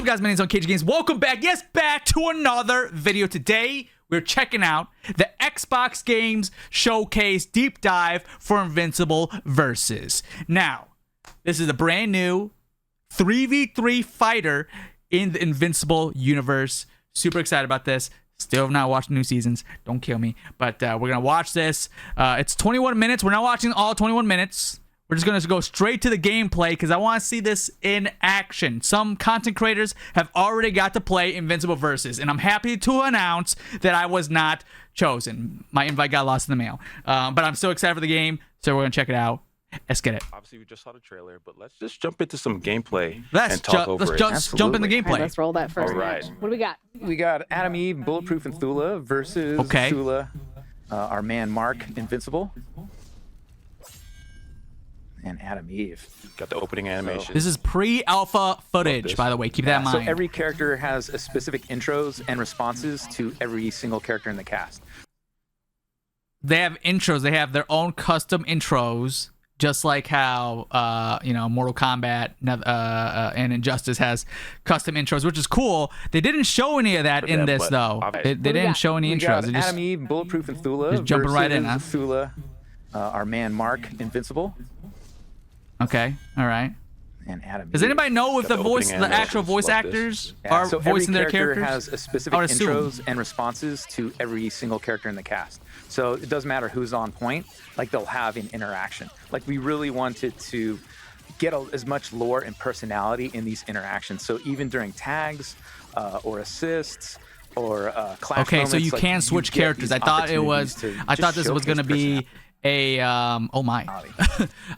up, guys? My name is unCAGEDgamez. Welcome back. Yes, back to another video. Today, we're checking out the Xbox Games Showcase Deep Dive for Invincible Versus. Now, this is a brand new 3v3 fighter in the Invincible universe. Super excited about this. Still have not watched new seasons. Don't kill me. But we're going to watch this. It's 21 minutes. We're not watching all 21 minutes. We're just going to go straight to the gameplay because I want to see this in action. Some content creators have already got to play Invincible Versus, and I'm happy to announce that I was not chosen. My invite got lost in the mail. But I'm still excited for the game, so we're going to check it out. Let's get it. Obviously, we just saw the trailer, but let's just jump into some gameplay and talk over it. Let's jump in the gameplay. Right, let's roll that first All right. match. What do we got? We got Adam Eve, Bulletproof and Thula versus Thula, our man Mark, Invincible, and Adam Eve. Got the opening animation. This is pre-alpha footage, by the way. Keep that in mind. So every character has a specific intros and responses to every single character in the cast. They have intros. They have their own custom intros, just like how Mortal Kombat and Injustice has custom intros, which is cool. They didn't show any of that in this, though. They didn't show any intros. We got Adam Eve, Bulletproof and Thula. Just jumping right in, huh? Thula, our man Mark, Invincible. Okay, all right. And Adam Does Eve. anybody know if the actual voice actors are so voicing their every character characters? has a specific intros and responses to every single character in the cast. So it doesn't matter who's on point, like they'll have an interaction. Like we really wanted to get as much lore and personality in these interactions. So even during tags or assists or clash moments, so you can switch characters. I thought this was going to be a oh my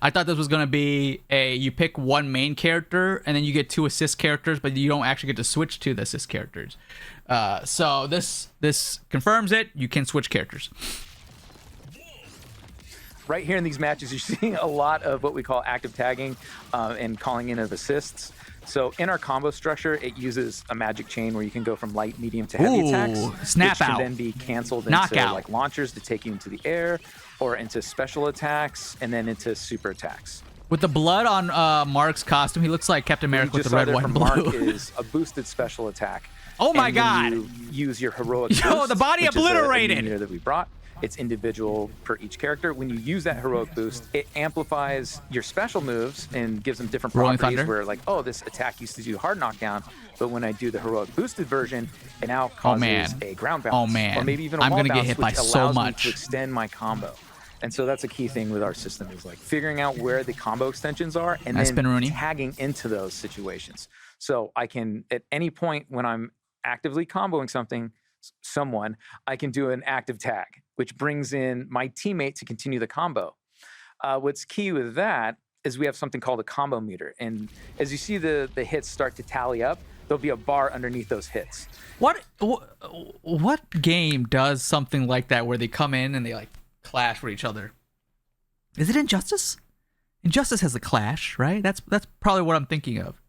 I thought this was gonna be you pick one main character and then you get two assist characters, but you don't actually get to switch to the assist characters. So this confirms it. You can switch characters. Right here in these matches, you're seeing a lot of what we call active tagging and calling in of assists. So in our combo structure, it uses a magic chain where you can go from light, medium to heavy attacks, snap which out, can then be canceled knockout, into like launchers to take you into the air, or into special attacks, and then into super attacks. With the blood on Mark's costume, he looks like Captain America with the red, white, and blue. Mark is a boosted special attack. Oh my God! You use your heroic boost, the body obliterated. Which is a that we brought. It's individual per each character. When you use that heroic boost, it amplifies your special moves and gives them different properties where like, oh, this attack used to do hard knockdown, but when I do the heroic boosted version, it now causes a ground bounce. Oh man. Or maybe even a wall I'm gonna bounce, get hit by which so allows me much to extend my combo. And so that's a key thing with our system is like figuring out where the combo extensions are and then tagging into those situations. So I can, at any point when I'm actively comboing someone, I can do an active tag, which brings in my teammate to continue the combo. What's key with that is we have something called a combo meter. And as you see the hits start to tally up, there'll be a bar underneath those hits. What game does something like that where they come in and they like clash with each other? Is it Injustice? Injustice has a clash, right? That's probably what I'm thinking of.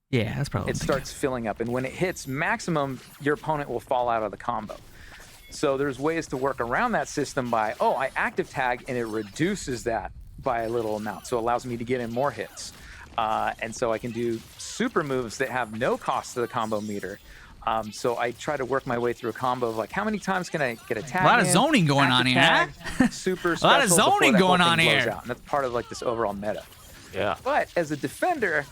Yeah, that's probably what it starts filling up, and when it hits maximum, your opponent will fall out of the combo. So there's ways to work around that system by, I active tag, and it reduces that by a little amount, so it allows me to get in more hits. And so I can do super moves that have no cost to the combo meter. So I try to work my way through a combo of like, how many times can I get a tag? A lot of zoning going on here. Super special. A lot of zoning going on here. And that's part of like this overall meta. Yeah. But as a defender,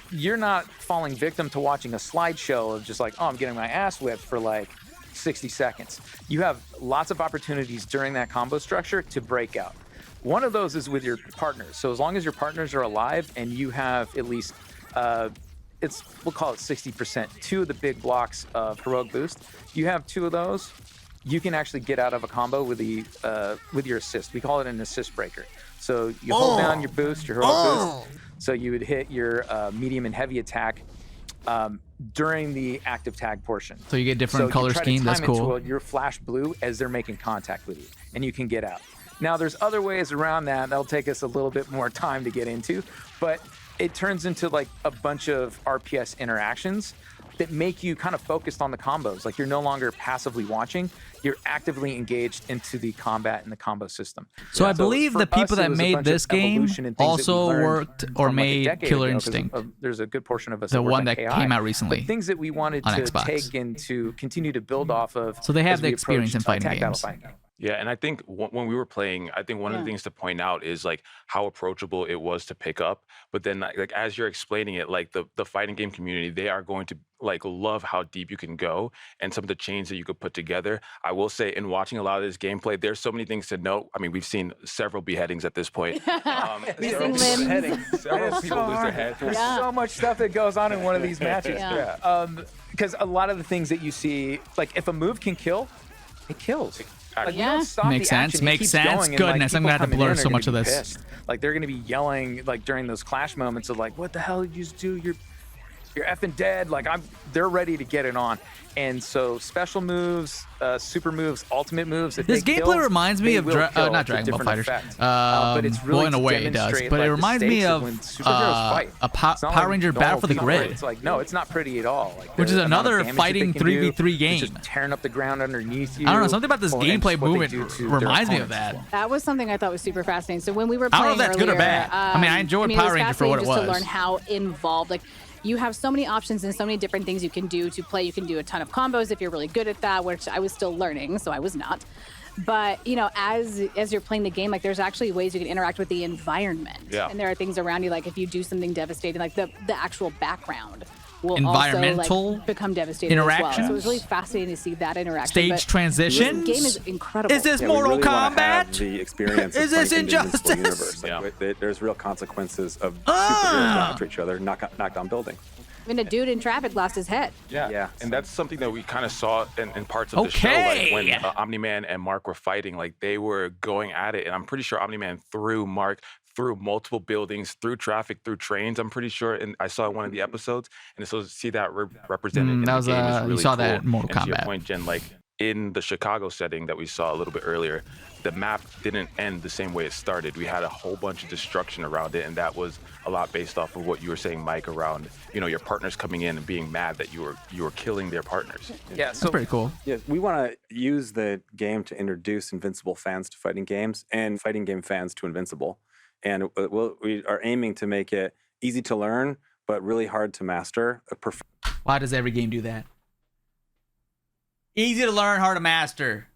you're not falling victim to watching a slideshow of just like, I'm getting my ass whipped for like 60 seconds. You have lots of opportunities during that combo structure to break out. One of those is with your partners. So as long as your partners are alive and you have at least, we'll call it 60%, two of the big blocks of heroic boost. You have two of those, you can actually get out of a combo with your assist. We call it an assist breaker. So you hold down your boost, your heroic boost. So you would hit your medium and heavy attack during the active tag portion. So you get different color scheme. That's cool. Your flash blue as they're making contact with you, and you can get out. Now there's other ways around that. That'll take us a little bit more time to get into, but it turns into like a bunch of RPS interactions that make you kind of focused on the combos. Like you're no longer passively watching, you're actively engaged into the combat and the combo system. So I believe for the people us, it that was a made bunch of this game evolution and things that we also learned worked or from, like, a made decade Killer ago, 'cause Instinct, there's a good portion of us the that worked one on that KI, came out but recently things that we wanted on to Xbox. take and to continue to build off of. So they have as the we experience in approached, fighting tactile games. fighting. Yeah, and I think when we were playing, I think one of the things to point out is like how approachable it was to pick up. But then, like as you're explaining it, like the fighting game community, they are going to like love how deep you can go and some of the chains that you could put together. I will say, in watching a lot of this gameplay, there's so many things to note. I mean, we've seen several beheadings at this point. Missing limbs. Several people lose their heads. There's Yeah. so much stuff that goes on in one of these matches. Yeah. Because a lot of the things that you see, like if a move can kill, it kills. Like, we Yeah. don't stop Makes the sense, action. It makes keeps sense. going, and, like, Goodness, I'm people gonna have to coming blur in are so gonna much of be this. pissed. Like they're gonna be yelling like during those clash moments of like, what the hell did you just do? You're effing dead. Like they're ready to get it on. And so special moves, super moves, ultimate moves. If This they gameplay kill, reminds me they of will kill not to Dragon Ball different Fighters. effect. But it's really Well, in a to way it does, demonstrate, but it like, the reminds me stakes of when superheroes fight. a It's not Power like Ranger normal Battle for the people. Grid. It's like, no, it's not pretty at all. Like, Which is the amount of another damage that fighting they can do, 3v3 it's game. just tearing up the ground underneath you. I don't know, something about this and gameplay just what they movement do to their reminds me of opponents. that. That was something I thought was super fascinating. So when we were I don't playing know if that's good or earlier, bad. I mean, I enjoyed it Power was Ranger for what it fascinating was. just to learn how involved, like, you have so many options and so many different things you can do to play. You can do a ton of combos if you're really good at that, which I was still learning, so I was not. But you know, as you're playing the game, like there's actually ways you can interact with the environment. Yeah. And there are things around you, like if you do something devastating, like the actual background will Environmental also like become devastating as well. So it interactions? was really fascinating to see that interaction. Stage But transitions? The game is incredible. Is this Yeah, we Mortal really wanna have Kombat? the experience of Is this playing in the Invincible Injustice? universe. Like, there's real consequences of superheroes going after each other, knock down buildings. Even a dude in traffic lost his head. Yeah. And that's something that we kind of saw in parts of the show. Like when Omni-Man and Mark were fighting, like they were going at it. And I'm pretty sure Omni-Man threw Mark through multiple buildings, through traffic, through trains. I'm pretty sure. And I saw one of the episodes. And so to see that represented in that the was, game is you really saw cool. that in Mortal And to your Kombat. point, Jen, like in the Chicago setting that we saw a little bit earlier, the map didn't end the same way it started. We had a whole bunch of destruction around it, and that was a lot based off of what you were saying, Mike, around your partners coming in and being mad that you were killing their partners. Yeah, That's so pretty cool. Yeah, we want to use the game to introduce Invincible fans to fighting games and fighting game fans to Invincible. And we are aiming to make it easy to learn, but really hard to master. Why does every game do that? Easy to learn, hard to master.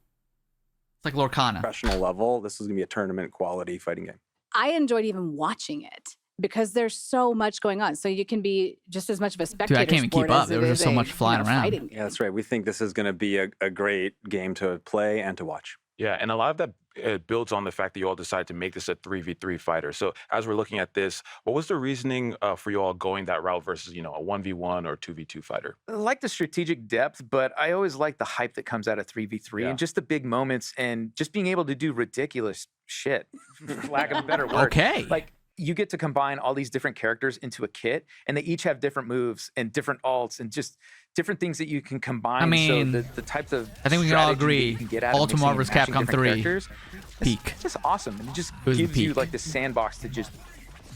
It's like Lorcana. Professional level. This is going to be a tournament quality fighting game. I enjoyed even watching it because there's so much going on. So you can be just as much of a spectator. Dude, I can't even sport keep up. as There it was is just so a, much flying around. fighting game. Yeah, that's right. We think this is going to be a great game to play and to watch. Yeah, and a lot of that builds on the fact that you all decided to make this a 3v3 fighter. So as we're looking at this, what was the reasoning for you all going that route versus, a 1v1 or 2v2 fighter? I like the strategic depth, but I always like the hype that comes out of 3v3 and just the big moments and just being able to do ridiculous shit, for lack of a better word. Okay. Like, you get to combine all these different characters into a kit, and they each have different moves and different alts and just different things that you can combine. I mean, so the types of I think we can all strategy that agree, you can get out of Ultimate mixing and Marvel's matching Capcom different 3, characters, peak. It's just awesome, and it just was the gives you peak. like this sandbox to just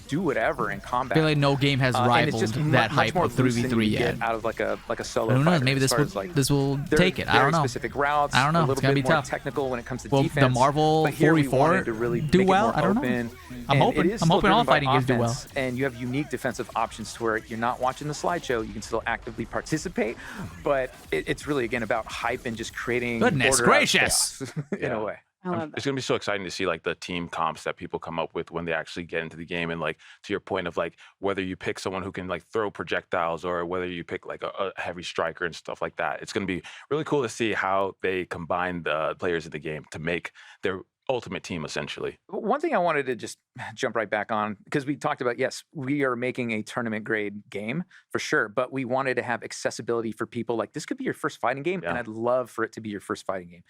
do whatever in I combat. feel like no game has And it's rivaled just that much hype more of loose than 3v3 you yet. get out of like a solo. Who knows? fighter, Maybe as far as, like, this will there take are it. I don't very know. Specific routes. I don't know. A It's little gonna bit be more tough. technical when it comes to Will defense. the Marvel but here we 4v4 wanted to really do make it well? more I don't know. open. I'm And hoping- it is I'm still hoping all driven by fighting games do well. offense, and you have unique defensive options to where you're not watching the slideshow. You can still actively participate, but it's really again about hype and just creating Goodness order out of gracious. chaos, in a way. I love It's that. gonna be so exciting to see like the team comps that people come up with when they actually get into the game, and like to your point of like whether you pick someone who can like throw projectiles or whether you pick like a heavy striker and stuff like that. It's gonna be really cool to see how they combine the players in the game to make their ultimate team essentially. One thing I wanted to just jump right back on, because we talked about, yes, we are making a tournament grade game for sure, but we wanted to have accessibility for people. Like, this could be your first fighting game, and Yeah. I'd love for it to be your first fighting game.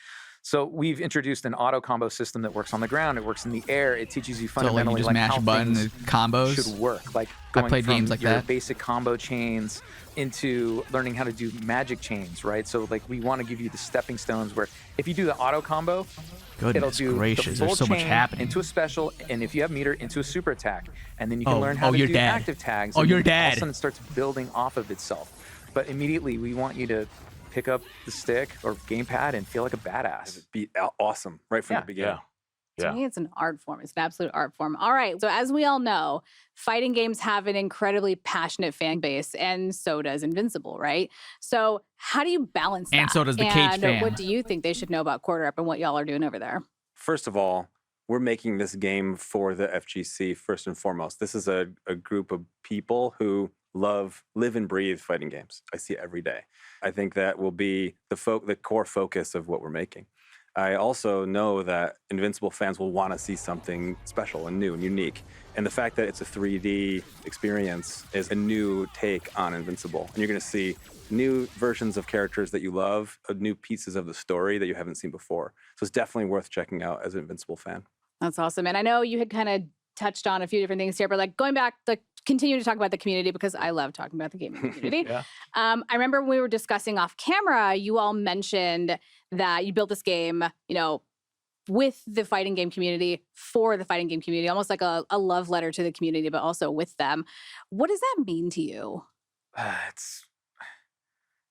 So we've introduced an auto combo system that works on the ground, it works in the air, it teaches you So like fundamentally you just mash how a button, things and combos. should work. Like I going played from games like your that. basic combo chains into learning how to do magic chains, right? So like we want to give you the stepping stones where if you do the auto combo, it'll Goodness do gracious, the full there's so much chain happening. into a special, and if you have meter, into a super attack, and then you can Oh, learn how oh, to you're do dead. active tags. Oh, and you're then All of dead. a sudden, it starts building off of itself. but immediately we want you to pick up the stick or gamepad and feel like a badass. It'd be awesome right from the beginning. To me, it's an art form. It's an absolute art form. All right. So as we all know, fighting games have an incredibly passionate fan base, and so does Invincible, right? So how do you balance that? And so does the Cage fan. What do you think they should know about Quarter Up and what y'all are doing over there? First of all, we're making this game for the FGC first and foremost. This is a group of people who live and breathe fighting games. I see it every day. I think that will be the core focus of what we're making. I also know that Invincible fans will want to see something special and new and unique. And the fact that it's a 3D experience is a new take on Invincible. And you're going to see new versions of characters that you love, new pieces of the story that you haven't seen before. So it's definitely worth checking out as an Invincible fan. That's awesome. And I know you had kind of touched on a few different things here, but like going back, like continue to talk about the community because I love talking about the gaming community. I remember when we were discussing off camera, you all mentioned that you built this game, with the fighting game community, for the fighting game community, almost like a love letter to the community, but also with them. What does that mean to you?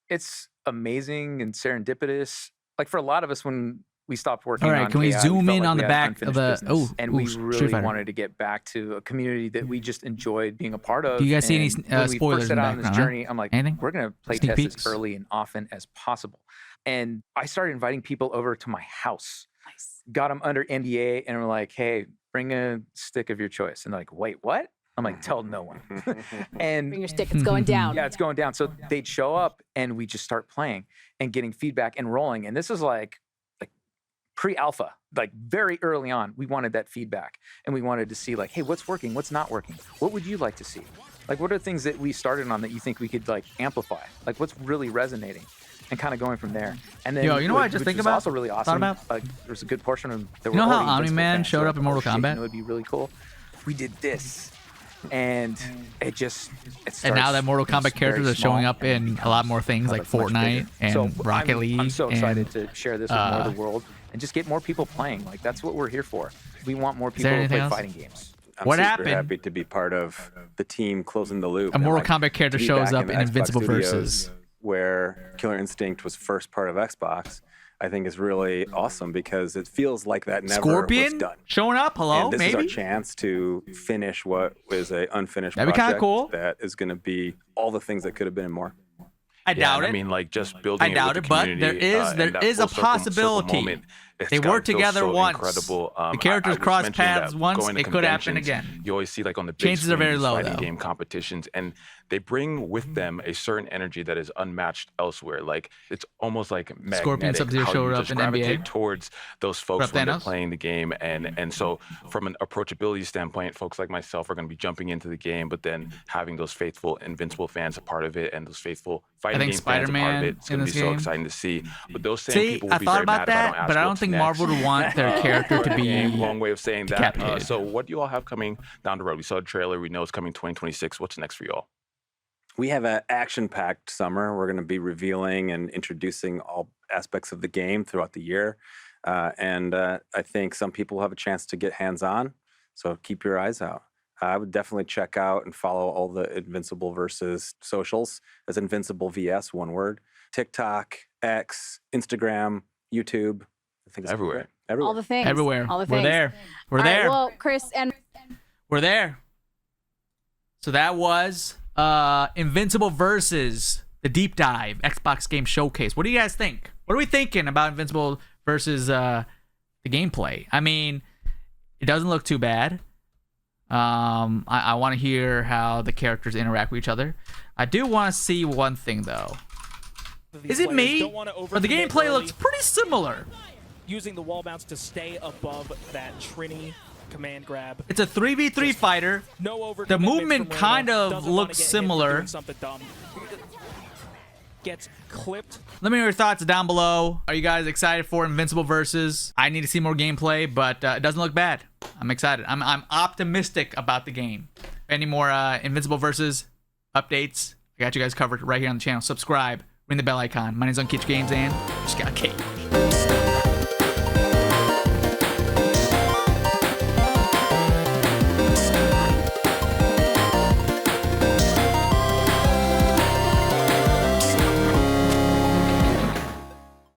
It's amazing and serendipitous. Like for a lot of us, when we stopped working. All right, can we zoom in on the back of the? We really wanted to get back to a community that we just enjoyed being a part of. Do you guys see any spoilers in the on this background? journey, I'm like, Anything? we're gonna play Sneak test peeks? as early and often as possible. And I started inviting people over to my house. Nice. Got them under NDA, and we're like, hey, bring a stick of your choice. And they're like, wait, what? I'm like, tell no one. And Bring your stick. It's going down. yeah, it's going down. So they'd show up, and we just start playing and getting feedback and rolling. And this is like pre-alpha, like very early on. We wanted that feedback, and we wanted to see like, hey, what's working, what's not working, what would you like to see, like what are things that we started on that you think we could like amplify, like what's really resonating, and kind of going from there. And then you know what I just think about? Also really awesome. Thought about? Like there's a good portion of that. You know how Omni-Man showed up in Mortal Kombat? It would be really cool. We did this, and it And now that Mortal Kombat characters are showing up in a lot more things like Fortnite and Rocket League. I'm so excited to share this with more of the world and just get more people playing. Like that's what we're here for. We want more people to play fighting games. I'm What super happened? happy to be part of the team closing the loop. A and, Mortal like, Kombat character to be shows back up the in Xbox Invincible Studios, Versus. where Killer Instinct was first part of Xbox, I think is really awesome because it feels like that never was Scorpion done. showing up. Hello, And this maybe. is our chance to finish what was an unfinished That'd be kinda project cool. that is going to be all the things that could have been and more. I doubt it. I mean, like just building. I doubt it, with it, the but community, there is a full circle possibility. moment, it's They gotta worked feel together so once. incredible. The characters I was crossed mentioning paths that once. going to It could happen conventions, again. You always see like on the big Chances are very screen, low, fighting though. game competitions, and they bring with them a certain energy that is unmatched elsewhere. Like it's almost like magnetic. Scorpion Sub-Zero how showed you up just in gravitate NBA. towards those folks What when up, they're Thanos? playing the game, and so from an approachability standpoint, folks like myself are going to be jumping into the game, but then having those faithful Invincible fans a part of it, and those faithful fighting think game fans a part of Spider-Man it. It's going in to be this so game. exciting to see. But those same See, people will I be thought very about mad if I don't that, ask but I don't what's think next. Marvel would want their character to be long way of saying that. decapitated. So what do you all have coming down the road? We saw a trailer. We know it's coming 2026. What's next for you all? We have an action-packed summer. We're going to be revealing and introducing all aspects of the game throughout the year. And I think some people have a chance to get hands-on, so keep your eyes out. I would definitely check out and follow all the Invincible Versus socials as Invincible VS, one word. TikTok, X, Instagram, YouTube. I think it's Everywhere. great. Everywhere. All the things. Everywhere. All the We're things. there. We're All right, there. well, Chris, and We're there. So that was Invincible Versus the Deep Dive Xbox Game Showcase. What do you guys think? What are we thinking about Invincible versus the gameplay? I mean, it doesn't look too bad. I want to hear how the characters interact with each other. I do want to see one thing though. Is it me? Or the gameplay looks pretty similar. Using the wall bounce to stay above that Trini command grab. It's a 3v3 fighter. No over. The movement kind of looks similar. Something dumb. Gets clipped. Let me know your thoughts down below. Are you guys excited for Invincible Versus? I need to see more gameplay, but it doesn't look bad. I'm excited. I'm optimistic about the game. Any more Invincible Versus updates? I got you guys covered right here on the channel. Subscribe, ring the bell icon. My name's unCAGEDgamez, and just got cake.